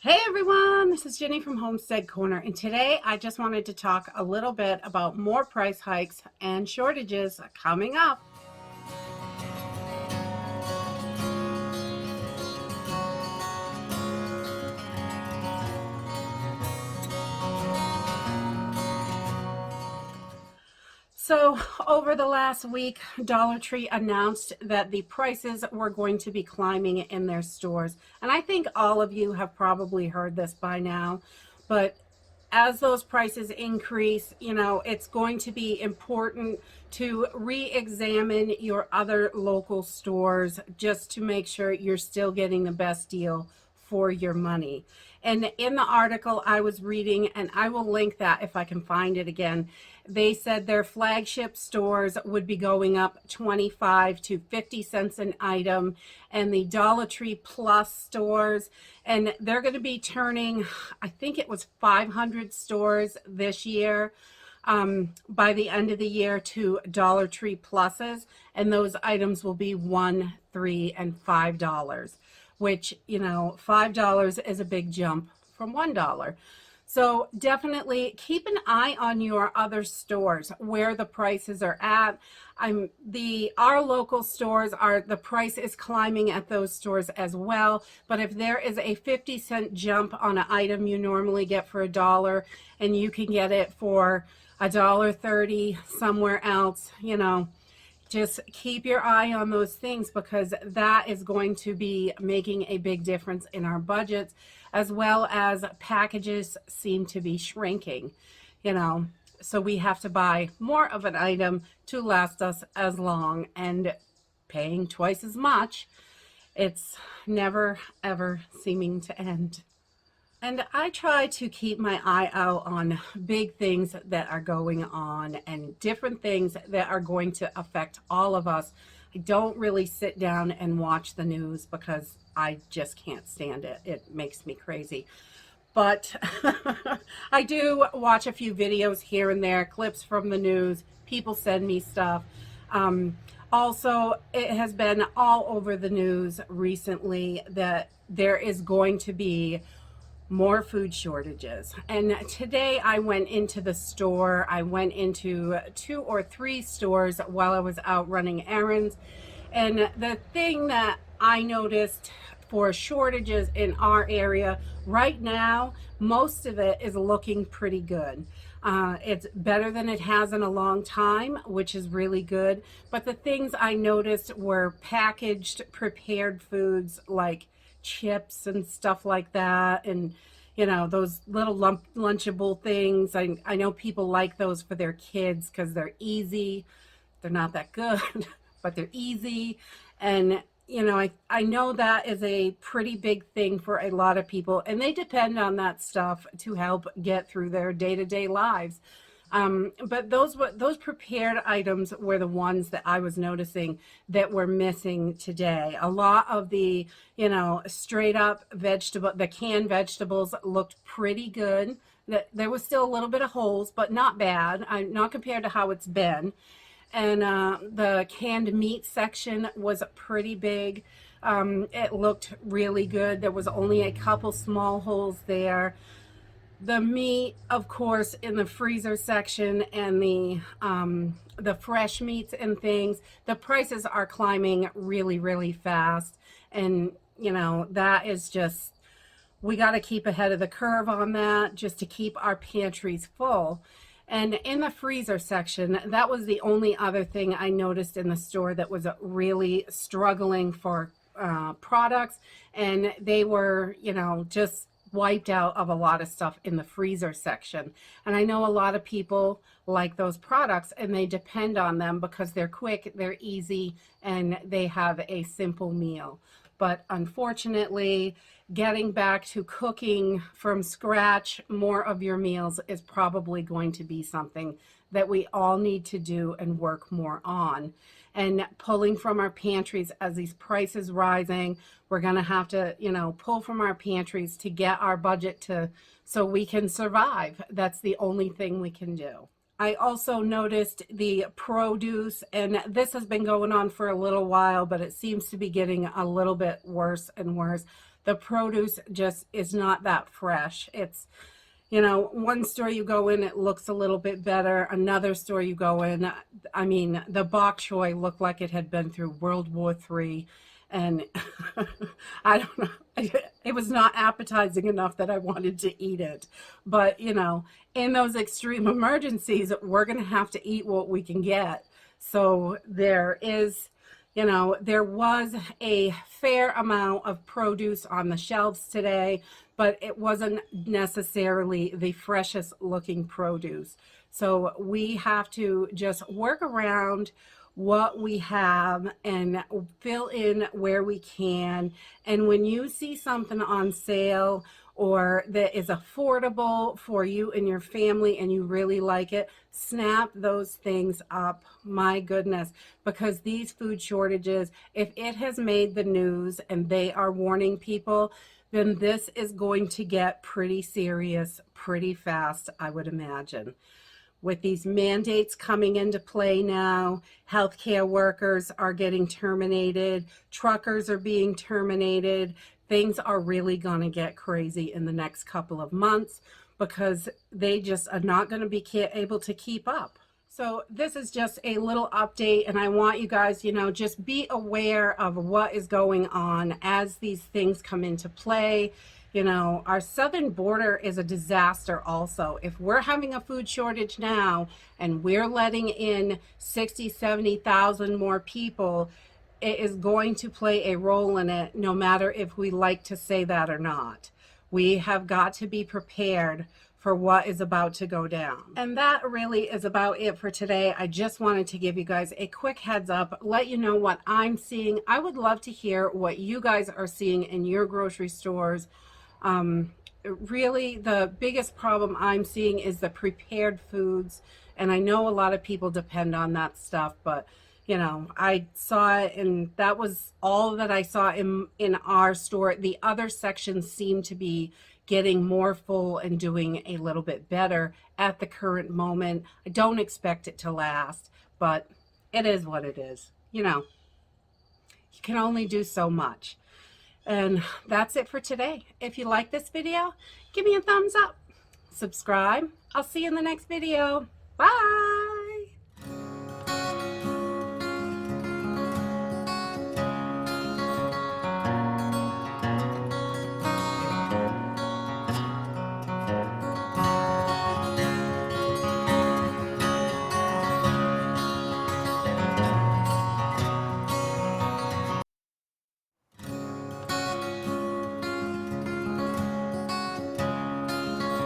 Hey everyone, this is Jenny from Homestead Corner, and today I just wanted to talk a little bit about more price hikes and shortages coming up. So, over the last week, Dollar Tree announced that the prices were going to be climbing in their stores. And I think all of you have probably heard this by now, but as those prices increase, it's going to be important to re-examine your other local stores just to make sure you're still getting the best deal for your money. And in the article I was reading, and I will link that if I can find it again, they said their flagship stores would be going up 25 to 50 cents an item, and the Dollar Tree Plus stores, and they're going to be turning, I think it was 500 stores this year, by the end of the year, to Dollar Tree Pluses, and those items will be $1, $3, and $5, which, $5 is a big jump from $1. So definitely keep an eye on your other stores where the prices are at. Our local stores are, the price is climbing at those stores as well. But if there is a 50-cent jump on an item you normally get for $1 and you can get it for $1.30 somewhere else, just keep your eye on those things, because that is going to be making a big difference in our budgets, as well as packages seem to be shrinking, so we have to buy more of an item to last us as long, and paying twice as much, it's never ever seeming to end. And I try to keep my eye out on big things that are going on and different things that are going to affect all of us. I don't really sit down and watch the news because I just can't stand it. It makes me crazy. But I do watch a few videos here and there, clips from the news. People send me stuff. Also, it has been all over the news recently that there is going to be more food shortages. And today I went into the store. I went into 2 or 3 stores while I was out running errands. And the thing that I noticed for shortages in our area right now, most of it is looking pretty good. It's better than it has in a long time, which is really good. But the things I noticed were packaged, prepared foods like chips and stuff like that, and those little lunchable things. I know people like those for their kids because they're easy. They're not that good, but they're easy. And I know that is a pretty big thing for a lot of people, and they depend on that stuff to help get through their day-to-day lives. But those prepared items were the ones that I was noticing that were missing today. A lot of the, straight up the canned vegetables looked pretty good. There was still a little bit of holes, but not bad, not compared to how it's been. And the canned meat section was pretty big. It looked really good. There was only a couple small holes there. The meat, of course, in the freezer section, and the fresh meats and things, the prices are climbing really, really fast. And that is just, we got to keep ahead of the curve on that just to keep our pantries full. And in the freezer section, that was the only other thing I noticed in the store that was really struggling for products, and they were, just wiped out of a lot of stuff in the freezer section. And I know a lot of people like those products, and they depend on them because they're quick, they're easy, and they have a simple meal. But unfortunately, getting back to cooking from scratch more of your meals is probably going to be something that we all need to do and work more on. And pulling from our pantries as these prices rising, we're going to have to, pull from our pantries to get our budget so we can survive. That's the only thing we can do. I also noticed the produce, and this has been going on for a little while, but it seems to be getting a little bit worse and worse. the produce just is not that fresh. It's, you know, one store you go in, it looks a little bit better. Another store you go in, I mean, the bok choy looked like it had been through World War III. And I don't know, it was not appetizing enough that I wanted to eat it. But, you know, in those extreme emergencies, we're going to have to eat what we can get. So there is, you know, there was a fair amount of produce on the shelves today, but it wasn't necessarily the freshest looking produce. So we have to just work around what we have and fill in where we can. And when you see something on sale or that is affordable for you and your family and you really like it, snap those things up. My goodness, because these food shortages, if it has made the news and they are warning people, then this is going to get pretty serious pretty fast, I would imagine. With these mandates coming into play now, healthcare workers are getting terminated, truckers are being terminated. Things are really going to get crazy in the next couple of months because they just are not going to be able to keep up. So this is just a little update, and I want you guys, you know, just be aware of what is going on as these things come into play. You know, our southern border is a disaster also. If we're having a food shortage now and we're letting in 60, 70,000 more people, it is going to play a role in it, no matter if we like to say that or not. We have got to be prepared for what is about to go down. And that really is about it for today. I just wanted to give you guys a quick heads up, let you know what I'm seeing. I would love to hear what you guys are seeing in your grocery stores. Really, the biggest problem I'm seeing is the prepared foods. And I know a lot of people depend on that stuff, but you know, I saw it and that was all that I saw in our store. The other sections seem to be getting more full and doing a little bit better at the current moment. I don't expect it to last, but it is what it is. You know, you can only do so much. And that's it for today. If you like this video, give me a thumbs up. Subscribe. I'll see you in the next video. Bye.